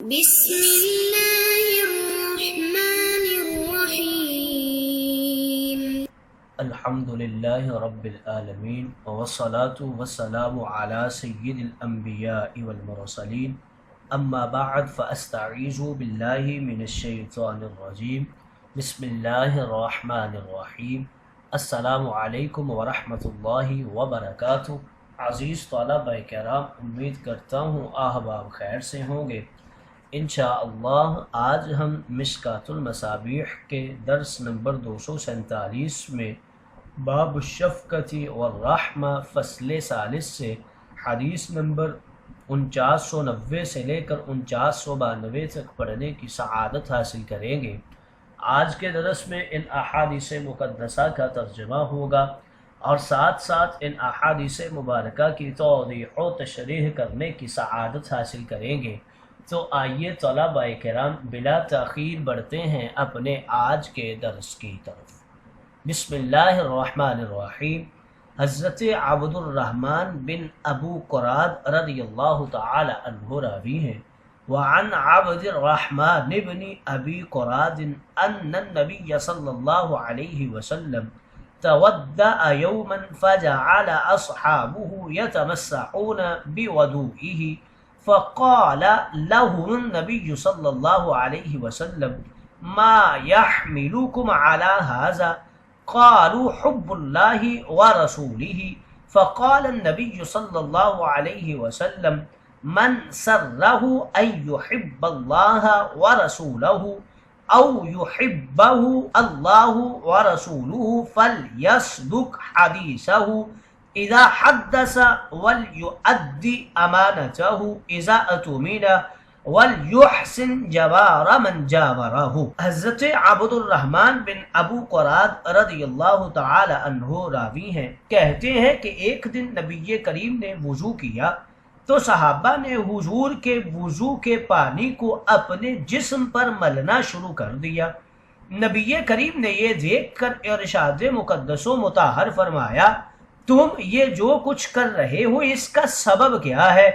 بسم الله الرحمن الرحيم. الحمد لله رب العالمين والصلاة والسلام على سيد الأنبياء والمرسلين أما بعد فأستعيذ بالله من الشيطان الرجيم بسم الله الرحمن الرحيم. السلام علیکم ورحمۃ اللہ وبرکاتہ. عزیز طلبہ کرام، امید کرتا ہوں احباب خیر سے ہوں گے. انشاءاللہ آج ہم مشکات المصابیح کے درس نمبر 247 میں باب الشفقۃ والرحمہ فصل ثالث سے حدیث نمبر 4990 سے لے کر 4992 تک پڑھنے کی سعادت حاصل کریں گے. آج کے درس میں ان احادیث مقدسہ کا ترجمہ ہوگا اور ساتھ ساتھ ان احادیث مبارکہ کی توضیح و تشریح کرنے کی سعادت حاصل کریں گے. تو آئیے طلبہ کرام بلا تاخیر بڑھتے ہیں اپنے آج کے درس کی طرف. بسم اللہ الرحمن الرحیم. حضرت عبد الرحمن بن ابو قراد رضی اللہ تعالی عنہ راوی ہیں. وعن عبد الرحمن بن ابی قراد ان النبی صلی اللہ علیہ وسلم تودع یوما فجعل اصحابه يتمسحون بوضوئه فقال لهم النبي صلى الله عليه وسلم ما يحملكم على هذا؟ قالوا حب الله ورسوله. فقال النبي صلى الله عليه وسلم من سره أن يحب الله ورسوله أو يحبه الله ورسوله فليصدق حديثه اذا حدث وليؤدي امانته اذا اؤتمن وليحسن جوار من جاوره. حضرت عبد الرحمن بن ابو قراد رضی اللہ تعالی عنہ راوی ہیں. کہتے ہیں کہ ایک دن نبی کریم نے وضو کیا تو صحابہ نے حضور کے وضو کے پانی کو اپنے جسم پر ملنا شروع کر دیا. نبی کریم نے یہ دیکھ کر ارشاد مقدس و مطہر فرمایا تم یہ جو کچھ کر رہے ہو اس کا سبب کیا ہے؟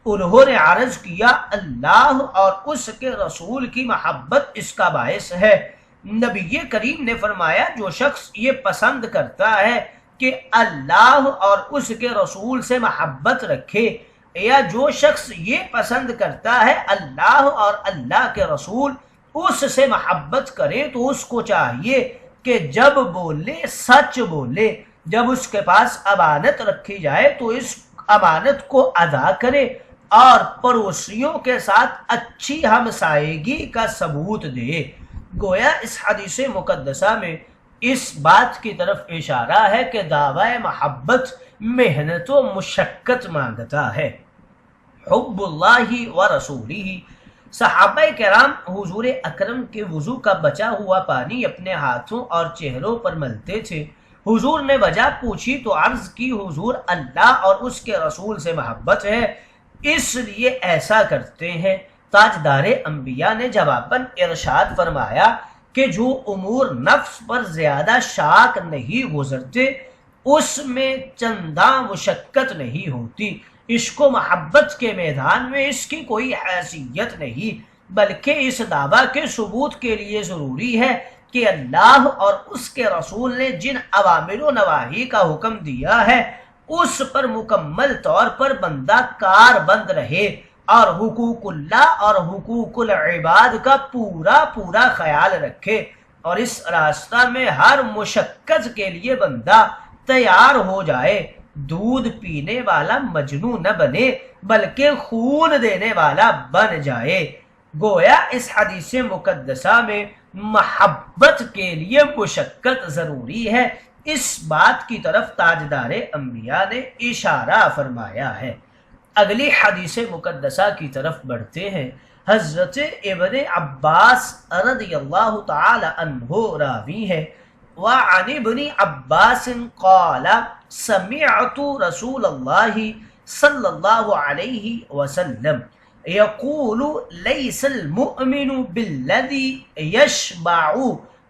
انہوں نے عرض کیا اللہ اور اس کے رسول کی محبت اس کا باعث ہے. نبی کریم نے فرمایا جو شخص یہ پسند کرتا ہے کہ اللہ اور اس کے رسول سے محبت رکھے یا جو شخص یہ پسند کرتا ہے اللہ اور اللہ کے رسول اس سے محبت کرے تو اس کو چاہیے کہ جب بولے سچ بولے. جب اس کے پاس امانت رکھی جائے تو اس امانت کو ادا کرے اور پڑوسیوں کے ساتھ اچھی ہمسائیگی کا ثبوت دے. گویا اس حدیث مقدسہ میں اس بات کی طرف اشارہ ہے کہ دعوی محبت محنت و مشقت مانگتا ہے. حب اللہ و رسولہ. صحابہ کرام حضور اکرم کے وضو کا بچا ہوا پانی اپنے ہاتھوں اور چہروں پر ملتے تھے. حضور نے وجہ پوچھی تو عرض کی حضور اللہ اور اس کے رسول سے محبت ہے اس لیے ایسا کرتے ہیں. تاجدار انبیاء نے جواباً ارشاد فرمایا کہ جو امور نفس پر زیادہ شاق نہیں گزرتے اس میں چنداں مشقت نہیں ہوتی. عشق و محبت کے میدان میں اس کی کوئی حیثیت نہیں بلکہ اس دعویٰ کے ثبوت کے لیے ضروری ہے کہ اللہ اور اس کے رسول نے جن اوامر و نواہی کا حکم دیا ہے اس پر مکمل طور پر بندہ کار بند رہے اور حقوق اللہ اور حقوق العباد کا پورا خیال رکھے اور اس راستہ میں ہر مشقت کے لیے بندہ تیار ہو جائے. دودھ پینے والا مجنو نہ بنے بلکہ خون دینے والا بن جائے. گویا اس حدیث مقدسہ میں محبت کے لیے مشقت ضروری ہے. اس بات کی طرف تاجدار انبیاء نے اشارہ فرمایا ہے. اگلی حدیث مقدسہ کی طرف بڑھتے ہیں. حضرت ابن عباس رضی اللہ تعالی عنہ راوی ہے. وعن ابن عباس قال سمعت رسول اللہ صلی اللہ علیہ وسلم يقول ليس المؤمن بالذي يشبع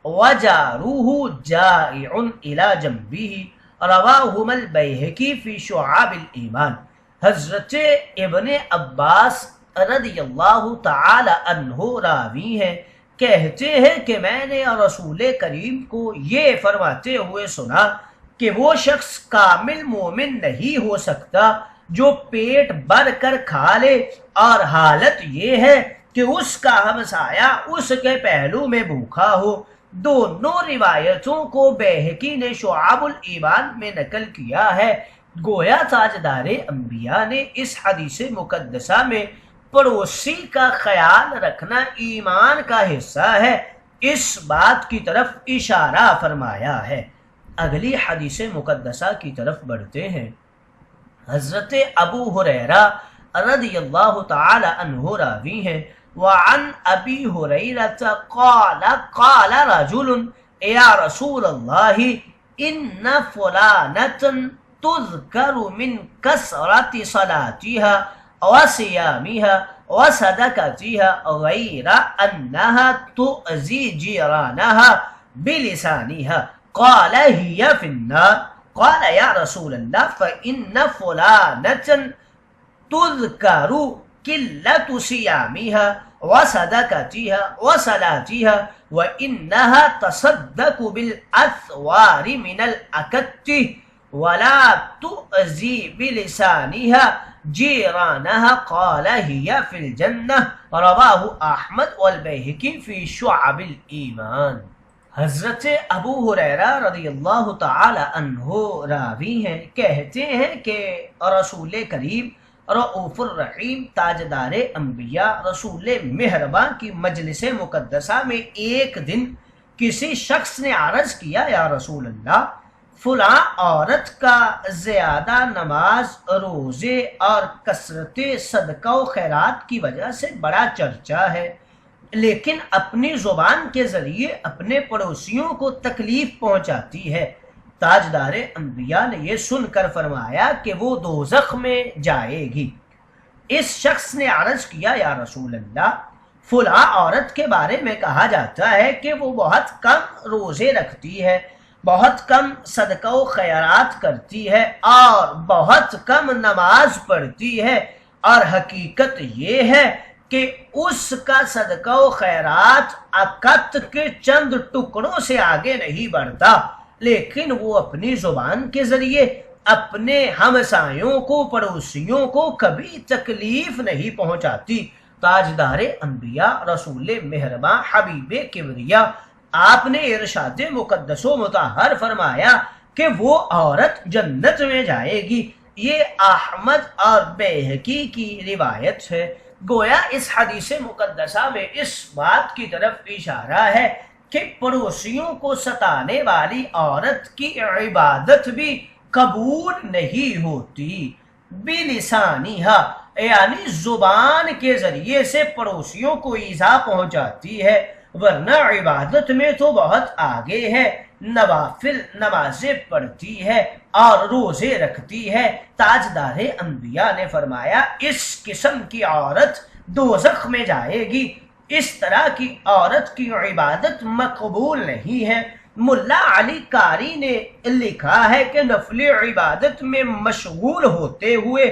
وجاره جائع إلى جنبه. رواهما البيهقي في شعاب الإيمان. حضرت ابن عباس رضی اللہ تعالی عنہ راوی ہیں، کہتے ہیں کہ میں نے رسول کریم کو یہ فرماتے ہوئے سنا کہ وہ شخص کامل مومن نہیں ہو سکتا جو پیٹ بھر کر کھا لے اور حالت یہ ہے کہ اس کا ہمسایہ اس کے پہلو میں بھوکا ہو۔ دونوں روایتوں کو بیہقی نے شعب الایمان میں نقل کیا ہے۔ گویا تاجدار انبیاء نے اس حدیث مقدسہ میں پڑوسی کا خیال رکھنا ایمان کا حصہ ہے، اس بات کی طرف اشارہ فرمایا ہے۔ اگلی حدیث مقدسہ کی طرف بڑھتے ہیں۔ حضرت ابو ہریرہ رضی اللہ تعالی عنہ راوی ہیں، وعن ابی ہریرہ قال قال رجل یا رسول اللہ ان فلانة تذکر من کثرت صلاتها وصيامها وصدقتها غير أنها تؤذي جيرانها بلسانها قال هي في النار قال يا رسول الله فإن فلانة تذكر قلة صيامها وصدقتها وصلاتها وإنها تصدق بالأثوار من الأكت ولا تؤذي بلسانها جیرانها قال هي في الجنة رواہ احمد والبیہقی فی شعب الایمان۔ حضرت ابو ہریرہ رضی اللہ تعالی عنہ راوی ہیں، کہتے ہیں کہ رسول کریم رؤوف الرحیم تاجدار انبیاء رسول مہرباں کی مجلس مقدسہ میں ایک دن کسی شخص نے عرض کیا، یا رسول اللہ، فلاں عورت کا زیادہ نماز، روزے اور کثرت صدقہ و خیرات کی وجہ سے بڑا چرچا ہے، لیکن اپنی زبان کے ذریعے اپنے پڑوسیوں کو تکلیف پہنچاتی ہے۔ تاجدار انبیاء نے یہ سن کر فرمایا کہ وہ دوزخ میں جائے گی۔ اس شخص نے عرض کیا، یا رسول اللہ، فلاں عورت کے بارے میں کہا جاتا ہے کہ وہ بہت کم روزے رکھتی ہے، بہت کم صدقہ و خیرات کرتی ہے اور بہت کم نماز پڑھتی ہے، اور حقیقت یہ ہے کہ اس کا صدقہ و خیرات اکت کے چند ٹکڑوں سے آگے نہیں بڑھتا، لیکن وہ اپنی زبان کے ذریعے اپنے ہمسایوں کو، پڑوسیوں کو کبھی تکلیف نہیں پہنچاتی۔ تاجدار انبیاء رسول مہرباں حبیب کبریا آپ نے ارشاد مقدس و مطہر فرمایا کہ وہ عورت جنت میں جائے گی۔ یہ احمد اور بیہقی کی روایت ہے۔ گویا اس حدیث مقدسہ میں اس بات کی طرف اشارہ ہے کہ پڑوسیوں کو ستانے والی عورت کی عبادت بھی قبول نہیں ہوتی۔ بلسانیہا یعنی زبان کے ذریعے سے پڑوسیوں کو ایذا پہنچاتی ہے، ورنہ عبادت میں تو بہت آگے ہے، نوافل نمازیں پڑھتی ہے اور روزے رکھتی ہے۔ تاجدار انبیاء نے فرمایا اس قسم کی عورت دوزخ میں جائے گی، اس طرح کی عورت کی عبادت مقبول نہیں ہے۔ ملا علی قاری نے لکھا ہے کہ نفل عبادت میں مشغول ہوتے ہوئے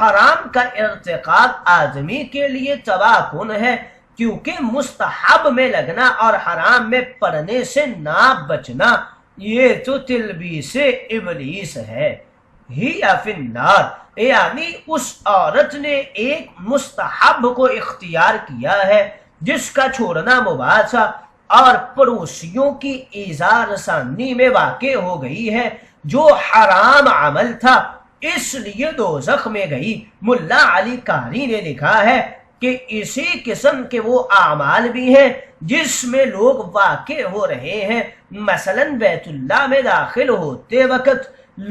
حرام کا ارتکاب آدمی کے لیے تباہ کن ہے، کیونکہ مستحب میں لگنا اور حرام میں پڑنے سے نہ بچنا یہ تو تلبیس ابلیس ہے۔ ہی فی النار یعنی اس عورت نے ایک مستحب کو اختیار کیا ہے جس کا چھوڑنا مباح تھا، اور پڑوسیوں کی ایذا رسانی میں واقع ہو گئی ہے جو حرام عمل تھا، اس لیے دوزخ میں گئی۔ ملا علی قاری نے لکھا ہے کہ اسی قسم کے وہ اعمال بھی ہیں جس میں لوگ واقع ہو رہے ہیں، مثلا بیت اللہ میں داخل ہوتے وقت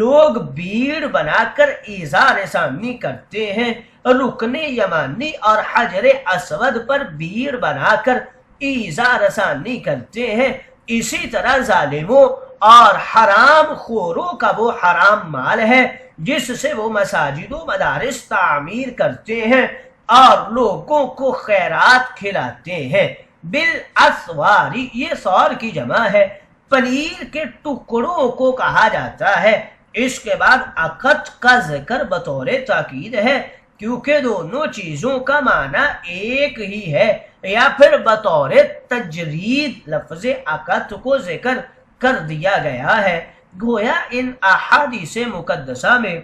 لوگ بھیڑ بنا کر ایذا رسانی کرتے ہیں، رکن یمانی اور حجر اسود پر بھیڑ بنا کر ایذا رسانی کرتے ہیں۔ اسی طرح ظالموں اور حرام خوروں کا وہ حرام مال ہے جس سے وہ مساجد و مدارس تعمیر کرتے ہیں اور لوگوں کو خیرات کھلاتے ہیں۔ بالاسواری یہ سور کی جمع ہے، پنیر کے ٹکڑوں کو کہا جاتا ہے۔ اس کے بعد عقد کا ذکر بطور تاکید ہے۔ کیونکہ دونوں چیزوں کا معنی ایک ہی ہے، یا پھر بطور تجرید لفظ عقد کو ذکر کر دیا گیا ہے۔ گویا ان احادیث مقدسہ میں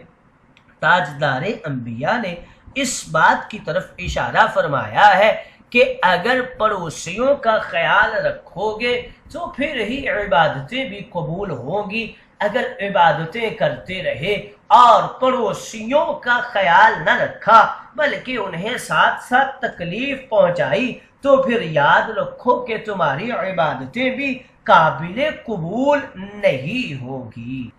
تاجدار انبیاء نے اس بات کی طرف اشارہ فرمایا ہے کہ اگر پڑوسیوں کا خیال رکھو گے تو پھر ہی عبادتیں بھی قبول ہوں گی۔ اگر عبادتیں کرتے رہے اور پڑوسیوں کا خیال نہ رکھا بلکہ انہیں ساتھ ساتھ تکلیف پہنچائی تو پھر یاد رکھو کہ تمہاری عبادتیں بھی قابل قبول نہیں ہوگی۔